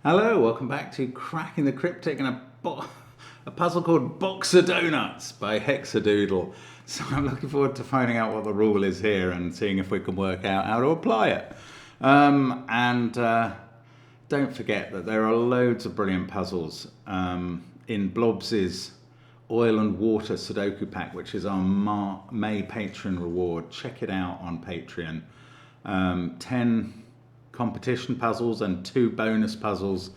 Hello, welcome back to Cracking the Cryptic and a puzzle called Box of Donuts by Hexadoodle. So I'm looking forward to finding out what the rule is here and seeing if we can work out how to apply it. Don't forget that there are loads of brilliant puzzles in Blobs's Oil and Water Sudoku pack, which is our May Patreon reward. Check it out on Patreon. 10 competition puzzles and 2 bonus puzzles,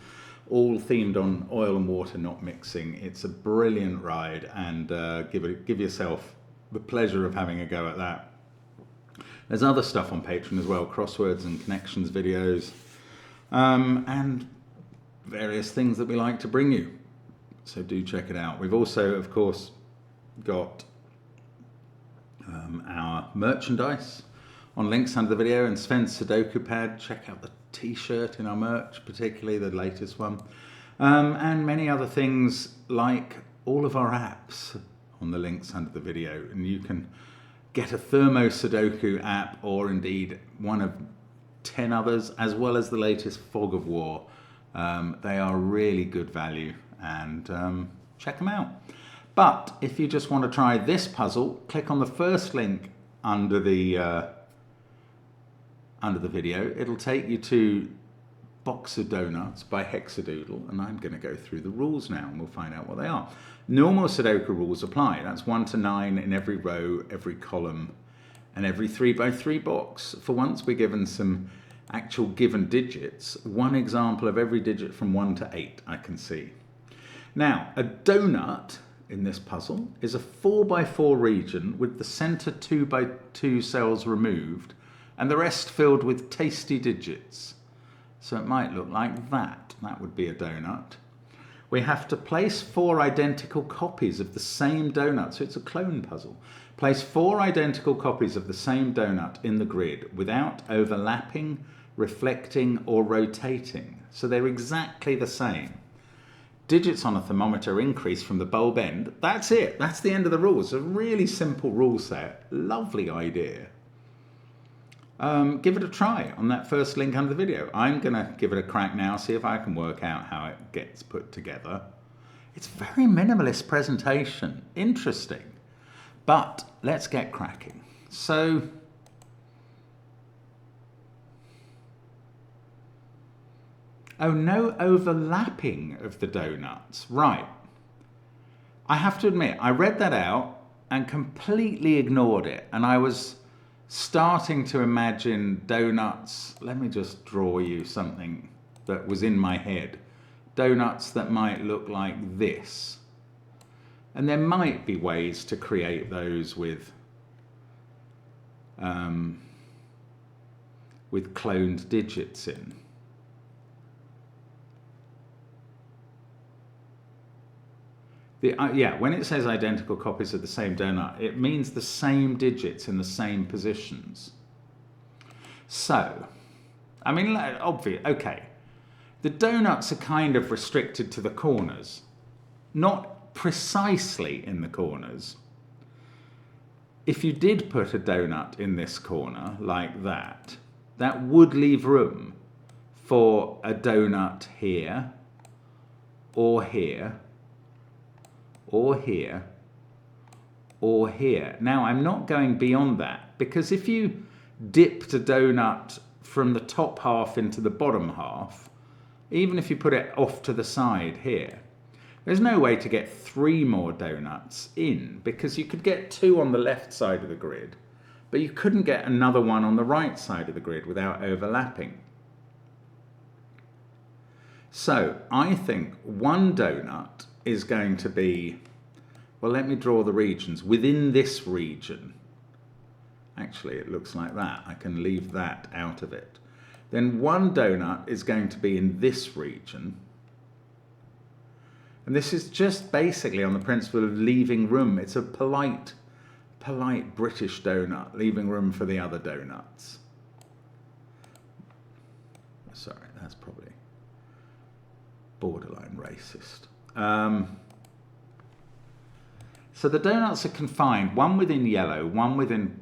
all themed on oil and water not mixing. It's a brilliant ride, and give yourself the pleasure of having a go at that. There's other stuff on Patreon as well, crosswords and connections videos, and various things that we like to bring you. So do check it out. We've also, of course, got our merchandise on links under the video, and SVEN'S Sudoku Pad. Check out the t-shirt in our merch, particularly the latest one, and many other things like all of our apps on the links under the video. And you can get a Thermo Sudoku app, or indeed one of 10 others, as well as the latest Fog of War. They are really good value, and check them out. But if you just want to try this puzzle, click on the first link under the video. It'll take you to Box of Donuts by Hexadoodle, and I'm going to go through the rules now and we'll find out what they are. Normal Sudoku rules apply. That's 1 to 9 in every row, every column, and every 3x3 box. For once, we're given some actual given digits. One example of every digit from 1 to 8 I can see. Now, a donut in this puzzle is a 4x4 region with the center 2x2 cells removed and the rest filled with tasty digits. So it might look like that. That would be a donut. We have to place 4 identical copies of the same donut, so it's a clone puzzle. Place 4 identical copies of the same donut in the grid without overlapping, reflecting, or rotating. So they're exactly the same. Digits on a thermometer increase from the bulb end. That's it. That's the end of the rules. A really simple rule set. Lovely idea. Give it a try on that first link under the video. I'm going to give it a crack now, see if I can work out how it gets put together. It's a very minimalist presentation. Interesting. But let's get cracking. So, oh, no overlapping of the donuts. Right. I have to admit, I read that out and completely ignored it. And I was starting to imagine donuts. Let me just draw you something that was in my head. Donuts that might look like this. And there might be ways to create those with cloned digits in. Yeah, when it says identical copies of the same donut, it means the same digits in the same positions. So, I mean, obvious, okay. The donuts are kind of restricted to the corners. Not precisely in the corners. If you did put a donut in this corner, like that, that would leave room for a donut here, or here, or here, or here. Now, I'm not going beyond that, because if you dipped a donut from the top half into the bottom half, even if you put it off to the side here, there's no way to get 3 more donuts in, because you could get 2 on the left side of the grid, but you couldn't get another one on the right side of the grid without overlapping. So I think one donut is going to be, well, let me draw the regions. Within this region, actually it looks like that. I can leave that out of it. Then one donut is going to be in this region. And this is just basically on the principle of leaving room. It's a polite British donut, leaving room for the other donuts. Sorry, that's probably borderline racist. So the donuts are confined, one within yellow, one within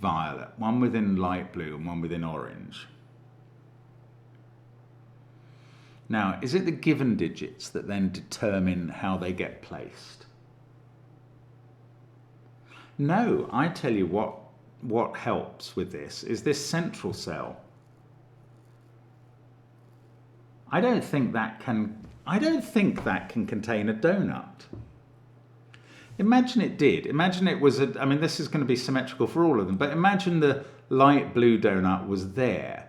violet, one within light blue, and one within orange. Now, is it the given digits that then determine how they get placed? No, I tell you what helps with this is this central cell. I don't think that can contain a donut. Imagine it did. Imagine it was I mean, this is going to be symmetrical for all of them, but imagine the light blue donut was there.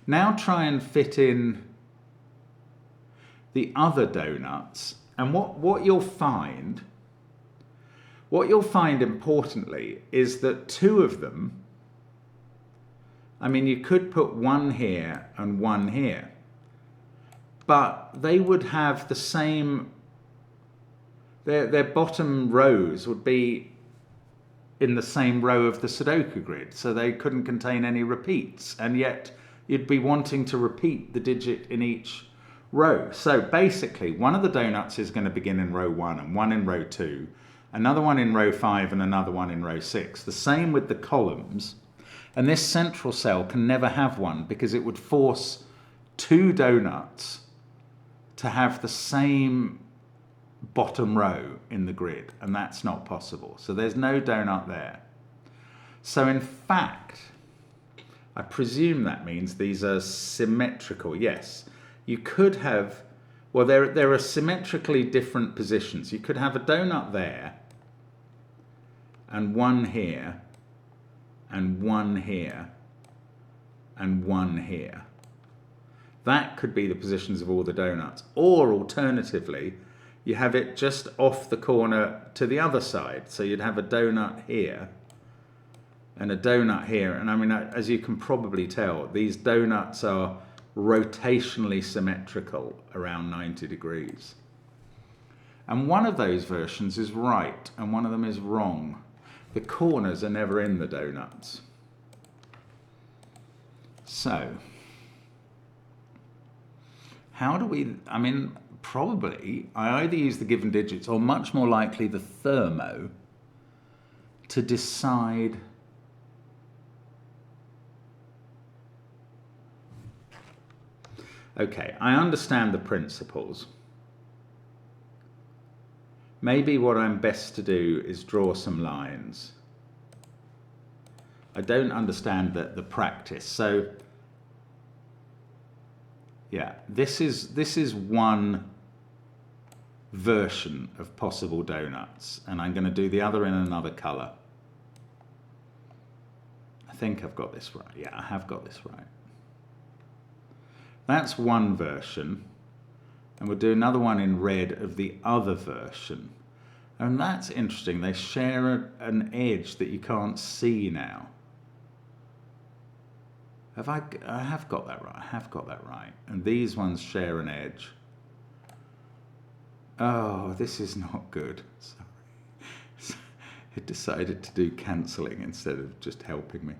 Now try and fit in the other donuts, and what you'll find importantly is that two of them, I mean, you could put one here and one here, but they would have the same, their bottom rows would be in the same row of the Sudoku grid, so they couldn't contain any repeats, and yet you'd be wanting to repeat the digit in each row. So basically, one of the donuts is going to begin in row 1 and one in row 2, another one in row 5 and another one in row 6. The same with the columns, and this central cell can never have one because it would force two donuts to have the same bottom row in the grid, and that's not possible. So there's no donut there. So in fact, I presume that means these are symmetrical. Yes, you could have, well, there are symmetrically different positions. You could have a donut there, and one here, and one here, and one here. That could be the positions of all the donuts. Or alternatively, you have it just off the corner to the other side. So you'd have a donut here and a donut here. And I mean, as you can probably tell, these donuts are rotationally symmetrical around 90 degrees. And one of those versions is right and one of them is wrong. The corners are never in the donuts. So, how do we, I mean, probably I either use the given digits or much more likely the thermo to decide okay, I understand the principles. Maybe what I'm best to do is draw some lines. I don't understand the practice. So yeah, this is one version of possible donuts, and I'm going to do the other in another color. I think I've got this right. Yeah, I have got this right. That's one version, and we'll do another one in red of the other version. And that's interesting. They share an edge that you can't see now. I have got that right. I have got that right. And these ones share an edge. Oh, this is not good. Sorry. It decided to do cancelling instead of just helping me.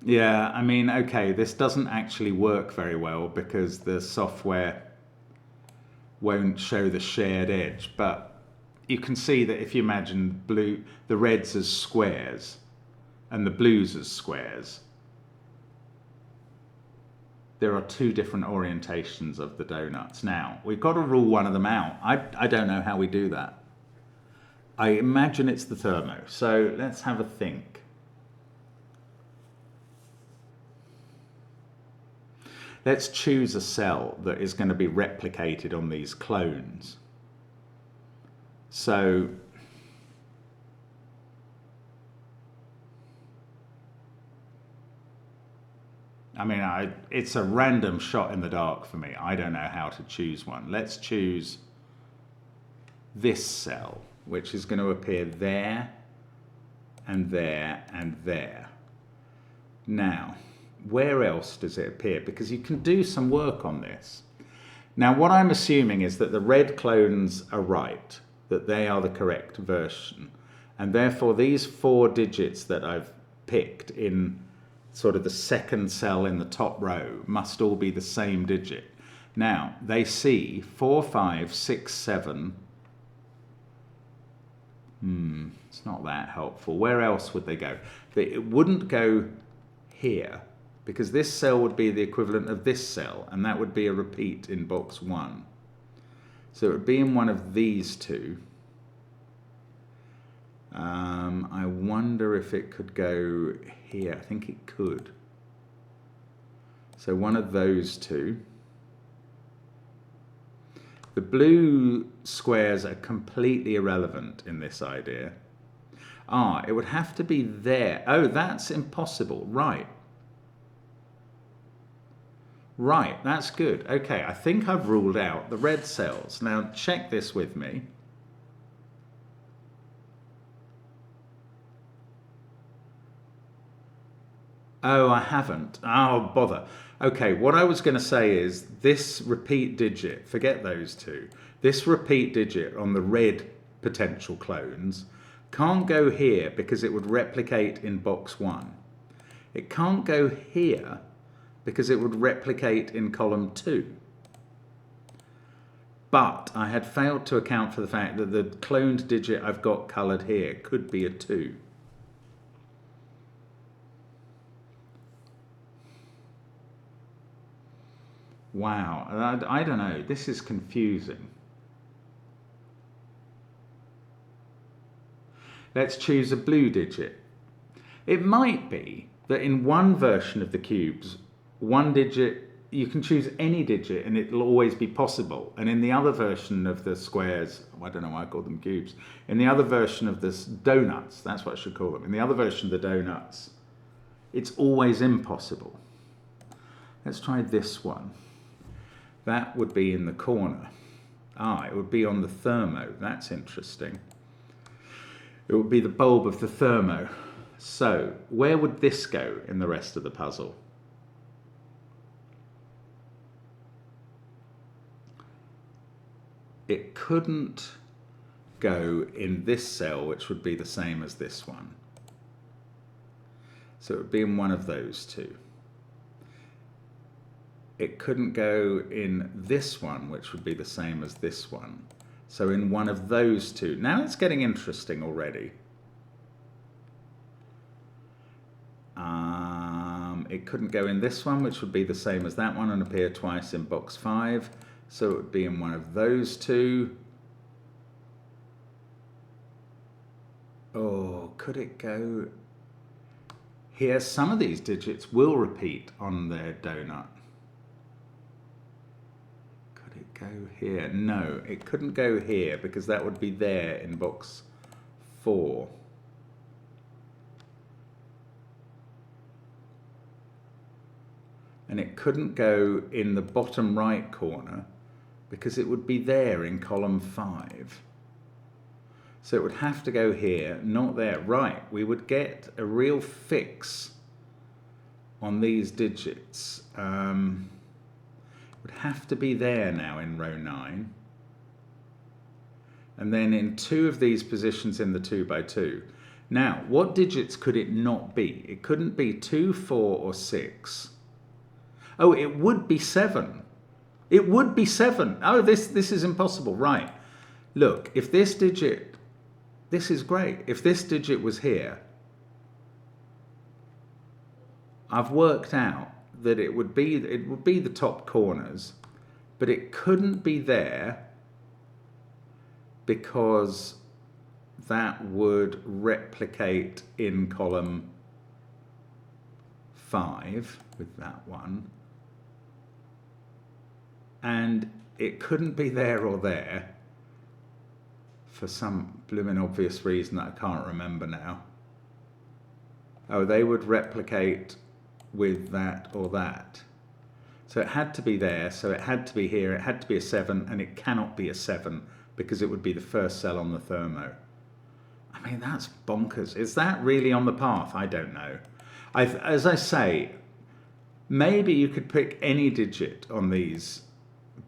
Yeah, I mean, okay, this doesn't actually work very well because the software won't show the shared edge, but you can see that if you imagine the reds as squares and the blues as squares, there are two different orientations of the donuts. Now, we've got to rule one of them out. I don't know how we do that. I imagine it's the thermo, so let's have a think. Let's choose a cell that is going to be replicated on these clones. So I mean, it's a random shot in the dark for me. I don't know how to choose one. Let's choose this cell, which is going to appear there and there and there. Now, where else does it appear? Because you can do some work on this. Now, what I'm assuming is that the red clones are right, that they are the correct version. And therefore, these 4 digits that I've picked in sort of the second cell in the top row must all be the same digit. Now, they see 4, 5, 6, 7. It's not that helpful. Where else would they go? It wouldn't go here. because this cell would be the equivalent of this cell, and that would be a repeat in box 1. So it would be in one of these two. I wonder if it could go here. I think it could. So one of those two. The blue squares are completely irrelevant in this idea. It would have to be there. Oh, that's impossible. Right. Right, that's good. Okay, I think I've ruled out the red cells. Now check this with me. Oh, I haven't. Oh, bother. Okay, what I was going to say is this repeat digit, forget those two. This repeat digit on the red potential clones can't go here because it would replicate in box 1. It can't go here because it would replicate in column 2. But I had failed to account for the fact that the cloned digit I've got coloured here could be a 2. Wow, I don't know, this is confusing. Let's choose a blue digit. It might be that in one version of the cubes, one digit, you can choose any digit and it'll always be possible. And in the other version of the squares, I don't know why I call them cubes, in the other version of this donuts, that's what I should call them, in the other version of the donuts, it's always impossible. Let's try this one. That would be in the corner. It would be on the thermo. That's interesting. It would be the bulb of the thermo. So, where would this go in the rest of the puzzle? It couldn't go in this cell, which would be the same as this one. So it would be in one of those two. It couldn't go in this one, which would be the same as this one. So in one of those two. Now it's getting interesting already. It couldn't go in this one, which would be the same as that one and appear twice in box 5. So it would be in one of those two. Oh, could it go here? Some of these digits will repeat on their donut. Go here. No, it couldn't go here because that would be there in box 4. And it couldn't go in the bottom right corner because it would be there in column 5. So it would have to go here, not there. Right, we would get a real fix on these digits. Would have to be there now in row 9. And then in 2 of these positions in the 2 by 2. Now, what digits could it not be? It couldn't be 2, 4, or 6. Oh, it would be 7. It would be 7. Oh, this is impossible. Right. Look, if this digit, this is great. If this digit was here, I've worked out that it would be the top corners, but it couldn't be there because that would replicate in column 5 with that one, and it couldn't be there or there for some blooming obvious reason that I can't remember now. Oh, they would replicate with that or that. So it had to be there, so it had to be here, it had to be a 7, and it cannot be a 7 because it would be the first cell on the thermo. I mean, that's bonkers. Is that really on the path? I don't know. As I say, maybe you could pick any digit on these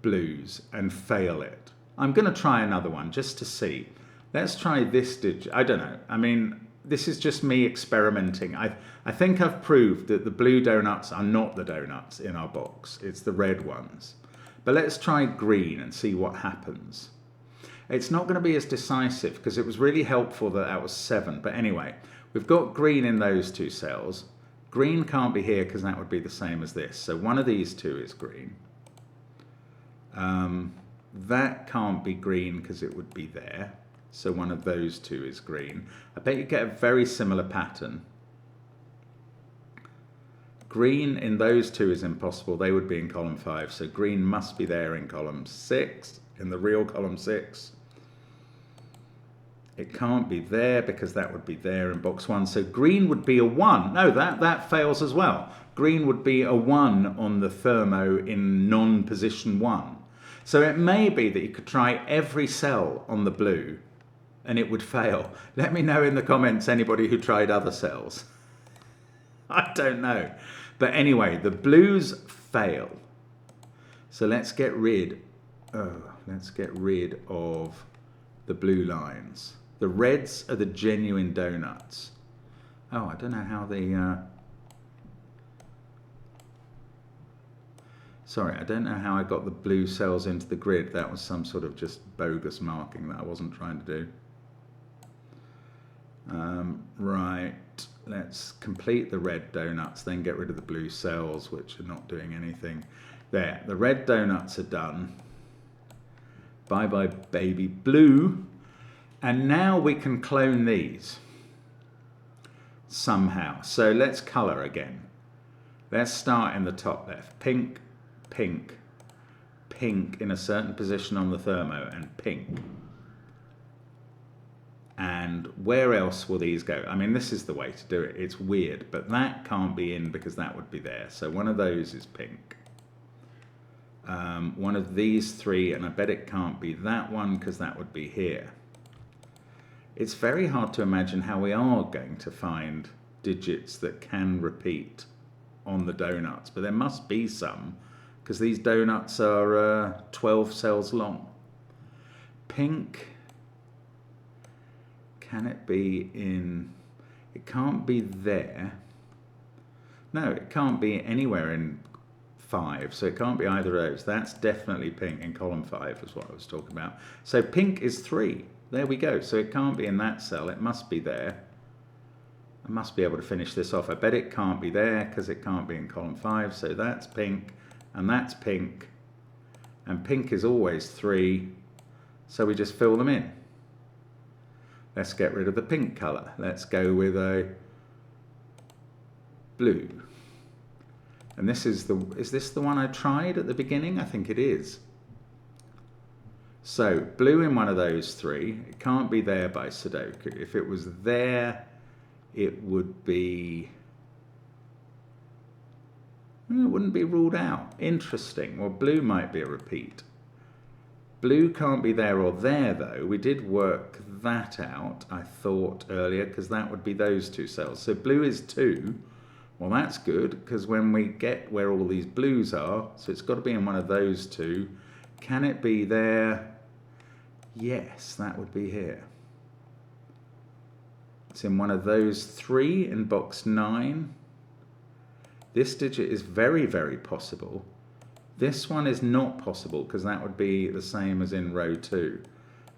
blues and fail it. I'm going to try another one just to see. Let's try this digit. I don't know. I mean, this is just me experimenting. I think I've proved that the blue donuts are not the donuts in our box. It's the red ones. But let's try green and see what happens. It's not going to be as decisive because it was really helpful that that was 7. But anyway, we've got green in those 2 cells. Green can't be here because that would be the same as this. So one of these two is green. That can't be green because it would be there. So one of those two is green. I bet you get a very similar pattern. Green in those two is impossible. They would be in column 5. So green must be there in column 6, in the real column 6. It can't be there because that would be there in box 1. So green would be a 1. No, that fails as well. Green would be a 1 on the thermo in non-position 1. So it may be that you could try every cell on the blue and it would fail. Let me know in the comments anybody who tried other cells. I don't know. But anyway, the blues fail. So let's get rid of the blue lines. The reds are the genuine donuts. Oh, I don't know how sorry, I don't know how I got the blue cells into the grid. That was some sort of just bogus marking that I wasn't trying to do. Right, let's complete the red donuts, then get rid of the blue cells, which are not doing anything. There, the red donuts are done. Bye bye baby blue. And now we can clone these somehow. So let's color again. Let's start in the top left. Pink, pink, pink in a certain position on the thermo, and pink. And where else will these go? I mean, this is the way to do it. It's weird, but that can't be in because that would be there. So one of those is pink. One of these three, and I bet it can't be that one because that would be here. It's very hard to imagine how we are going to find digits that can repeat on the donuts, but there must be some because these donuts are 12 cells long. Pink. Can it be in, it can't be there. No, it can't be anywhere in 5, so it can't be either of those. That's definitely pink in column 5 is what I was talking about. So pink is 3, there we go. So it can't be in that cell, it must be there. I must be able to finish this off. I bet it can't be there because it can't be in column 5, so that's pink, and that's pink. And pink is always 3, so we just fill them in. Let's get rid of the pink colour. Let's go with a blue. And this is this the one I tried at the beginning? I think it is. So blue in one of those 3. It can't be there by Sudoku. If it was there, it would be, it wouldn't be ruled out. Interesting. Well, blue might be a repeat. Blue can't be there or there though. We did work that out, I thought earlier, because that would be those 2 cells. So blue is 2. Well, that's good because when we get where all these blues are, so it's got to be in one of those 2. Can it be there? Yes, that would be here. It's in one of those 3 in box 9. This digit is very, very possible. This one is not possible because that would be the same as in row 2.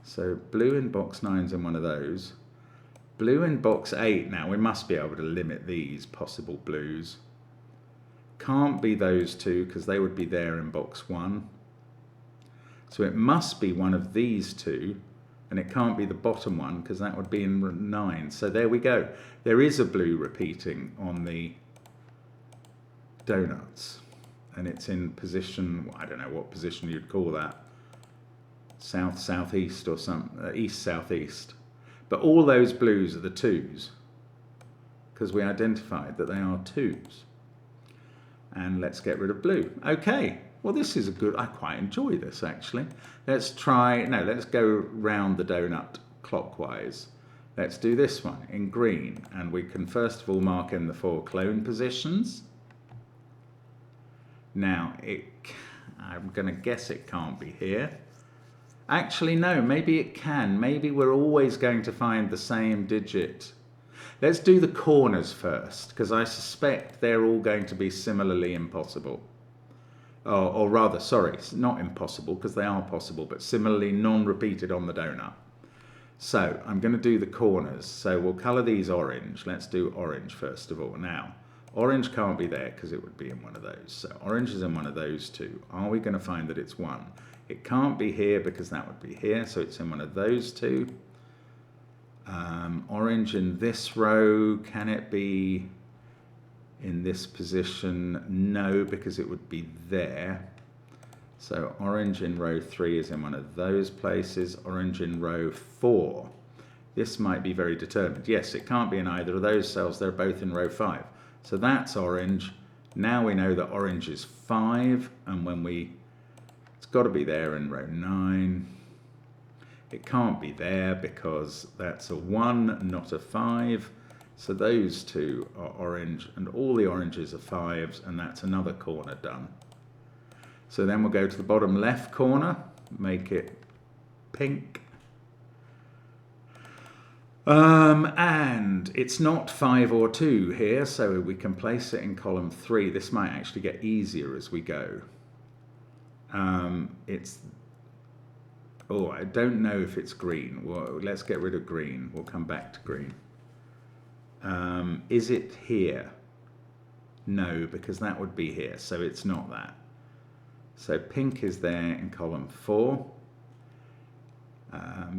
So blue in box 9 is in one of those. Blue in box 8, now we must be able to limit these possible blues. Can't be those 2 because they would be there in box 1. So it must be one of these 2, and it can't be the bottom one because that would be in 9. So there we go. There is a blue repeating on the donuts. And it's in position, I don't know what position you'd call that, south, southeast or something, east, southeast. But all those blues are the 2s because we identified that they are 2s. And let's get rid of blue. Okay, well this is a good, I quite enjoy this actually. Let's try, no, let's go round the donut clockwise. Let's do this one in green, and we can first of all mark in the 4 clone positions. Now, I'm going to guess it can't be here. Actually, no, maybe it can. Maybe we're always going to find the same digit. Let's do the corners first, because I suspect they're all going to be similarly impossible. Or rather, sorry, not impossible, because they are possible, but similarly non-repeated on the donut. So, I'm going to do the corners. So, we'll colour these orange. Let's do orange first of all. Now, Orange can't be there because it would be in one of those. So orange is in one of those two. Are we going to find that it's 1? It can't be here because that would be here, so it's in one of those two. Orange in this row, can it be in this position? No, because it would be there. So orange in row 3 is in one of those places. Orange in row 4. This might be very determined. Yes, it can't be in either of those cells. They're both in row 5. So that's orange. Now we know that orange is 5, and it's got to be there in row 9. It can't be there because that's a 1, not a 5. So those two are orange, and all the oranges are 5s, and that's another corner done. So then we'll go to the bottom left corner, make it pink. And it's not 5 or 2 here, so we can place it in column 3. This might actually get easier as we go. I don't know if it's green. Well, let's get rid of green. We'll come back to green. Is it here? No, because that would be here, so it's not that. So pink is there in column 4.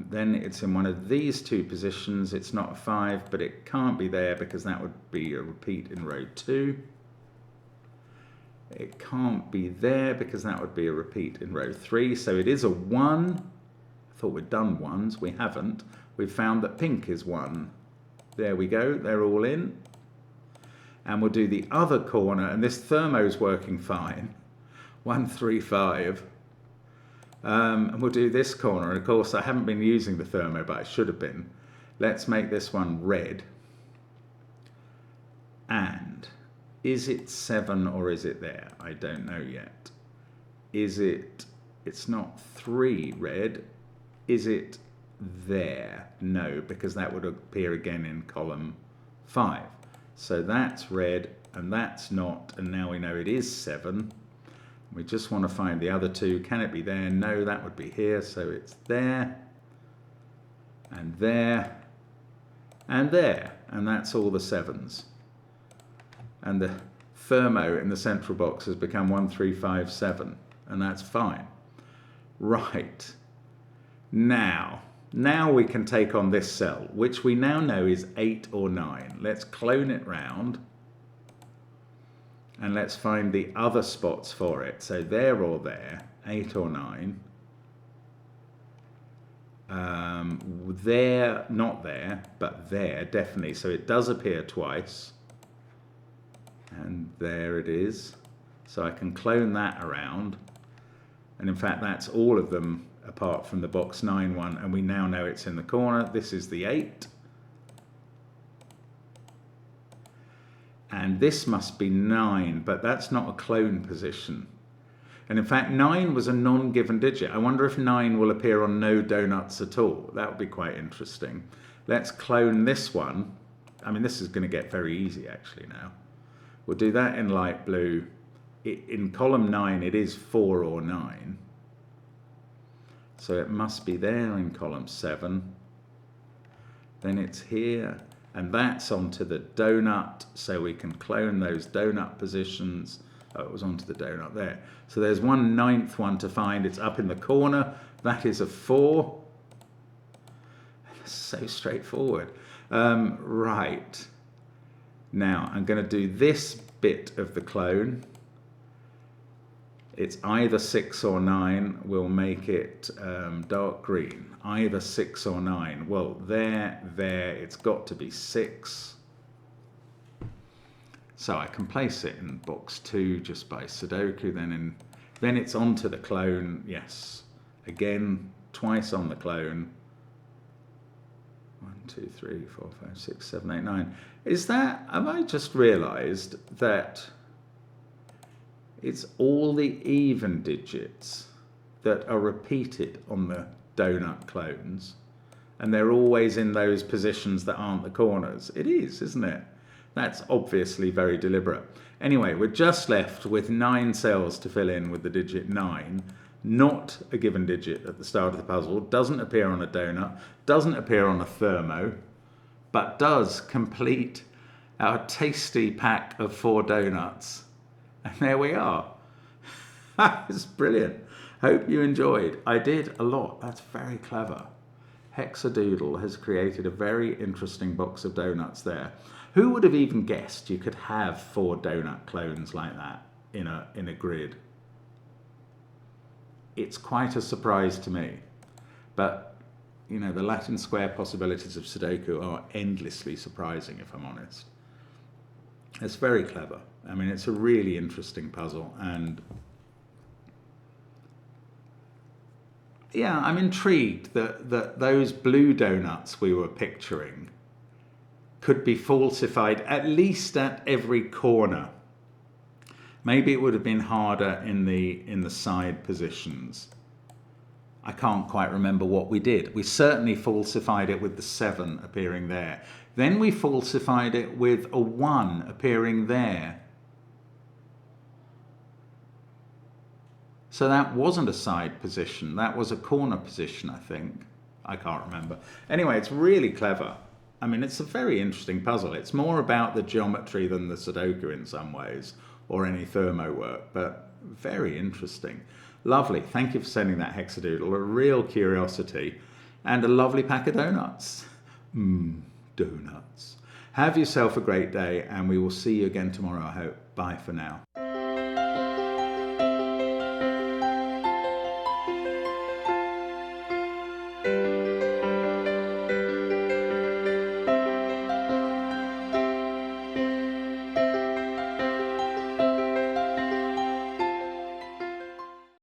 Then it's in one of these two positions. It's not a 5, but it can't be there because that would be a repeat in row 2. It can't be there because that would be a repeat in row 3. So it is a 1. I thought we'd done 1s. We haven't. We've found that pink is 1. There we go. They're all in. And we'll do the other corner. And this thermo's working fine. 1, 3, 5. And we'll do this corner. And of course, I haven't been using the thermo, but I should have been. Let's make this one red. And is it 7 or is it there? I don't know yet. It's not 3 red. Is it there? No, because that would appear again in column 5. So that's red and that's not. And now we know it is 7. We just want to find the other two. Can it be there? No, that would be here. So it's there, and there, and there. And that's all the 7s. And the thermo in the central box has become 1, 3, 5, 7. And that's fine. Right. Now we can take on this cell, which we now know is 8 or 9. Let's clone it round. And let's find the other spots for it. So there or there, 8 or 9. There, not there, but there, definitely. So it does appear twice. And there it is. So I can clone that around. And in fact, that's all of them apart from the box 9 one. And we now know it's in the corner. This is the 8. And this must be 9, but that's not a clone position. And in fact, 9 was a non-given digit. I wonder if 9 will appear on no donuts at all. That would be quite interesting. Let's clone this one. I mean, this is going to get very easy actually now. We'll do that in light blue. In column 9, it is 4 or 9. So it must be there in column 7. Then it's here. And that's onto the donut, so we can clone those donut positions. Oh, it was onto the donut there. So there's 1/9 one to find. It's up in the corner. That is a 4. So straightforward. Right. Now, I'm going to do this bit of the clone. It's either 6 or 9. We'll make it dark green. Either 6 or 9. Well, there, it's got to be 6. So I can place it in box 2 just by Sudoku. Then it's onto the clone. Yes. Again, twice on the clone. 1, 2, 3, 4, 5, 6, 7, 8, 9. Have I just realized that it's all the even digits that are repeated on the donut clones, and they're always in those positions that aren't the corners. It is, isn't it? That's obviously very deliberate. Anyway, we're just left with 9 cells to fill in with the digit 9, not a given digit at the start of the puzzle, doesn't appear on a donut, doesn't appear on a thermo, but does complete our tasty pack of 4 donuts. And there we are. It's brilliant. Hope you enjoyed. I did a lot. That's very clever. Hexadoodle has created a very interesting box of donuts there. Who would have even guessed you could have 4 donut clones like that in a grid? It's quite a surprise to me. But, you know, the Latin square possibilities of Sudoku are endlessly surprising, if I'm honest. It's very clever. I mean, it's a really interesting puzzle, and yeah, I'm intrigued that those blue donuts we were picturing could be falsified at least at every corner. Maybe it would have been harder in the side positions. I can't quite remember what we did. We certainly falsified it with the 7 appearing there. Then we falsified it with a 1 appearing there. So that wasn't a side position, that was a corner position, I think. I can't remember. Anyway, it's really clever. I mean, it's a very interesting puzzle. It's more about the geometry than the Sudoku in some ways, or any thermo work, but very interesting. Lovely. Thank you for sending that, Hexadoodle. A real curiosity, and a lovely pack of donuts. Donuts. Have yourself a great day, and we will see you again tomorrow, I hope. Bye for now.